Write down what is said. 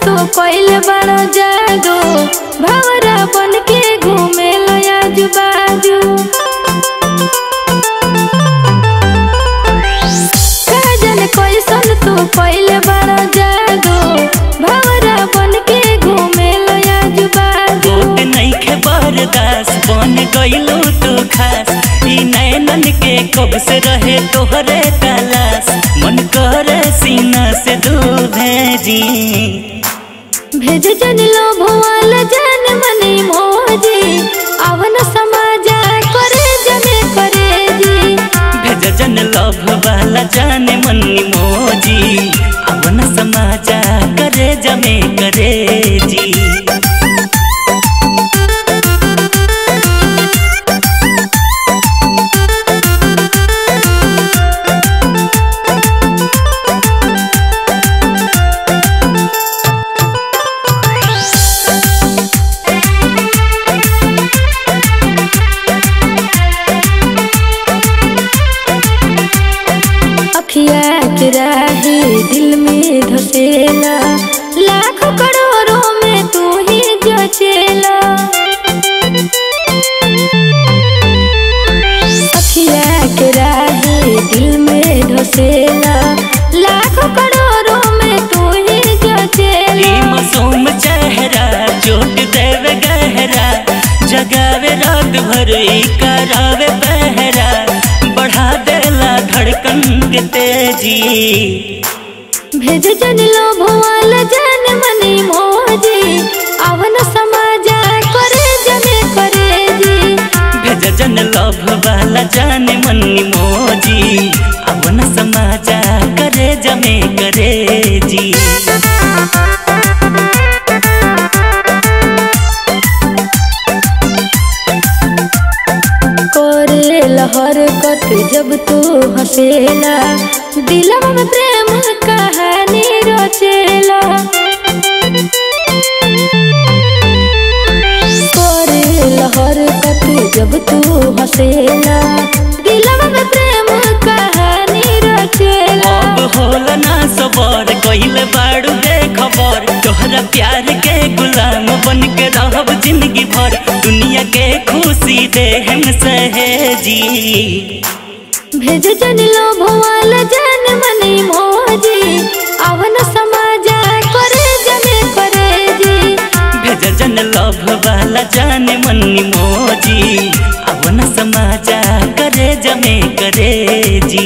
तो कोइल बड़ो जादू भवरा बन के घूमे लो आजू बाजू। काजन कैसन तो कोइल बड़ो जादू भवरा बन के घूमे लो आजू बाजू। नहीं खे बरदास बन गइलू तू खास ई नैनन के कब से रहे तोहरे तलाश मन करे सीना से तू भेजी भेज जन लो भोवाल जान मनी मोजी अवन समाजा करे जमे करे जी। भेज जन लभ वाला जाने मनी मोजी अवन समाजा करे जमे करे जी। अखिया के राही दिल में धसेला लाखों करोड़ों में तू ही जचेला। अखिया के राही दिल में धसेला लाखों करोड़ों में तू ही जचेला। मासूम चेहरा चोट देवे गहरा जगावे रात भर करावे पहरा बढ़ा देला धड़कन के तेजी। भेज जन लो भोवाल जान मनी मोजी अवन समाजा करे जमे करे जी। भेज जन लभ वाला जाने मनी मोजी अवन समाजा करे जमे करे जी। करे लहर कत जब तू हंसेला दिलवा में प्रेम कहानी रचेला। करे लहर कत जब तू हंसेला दिलवा में प्रेम कहानी रचेला। अब होला ना सबर कइले बाड़ू दे खबर तोहरा प्यार के गुलाम बन के रहब जिंदगी भर दुनिया के खुशी दे हम सहेजी। भेज जन लो भोवाल जान मनी मोजी अवन समाजा करे जमे करे जी। भेज जन लभ वाला जाने मनी मोजी अवन समाजा करे जमे करे जी।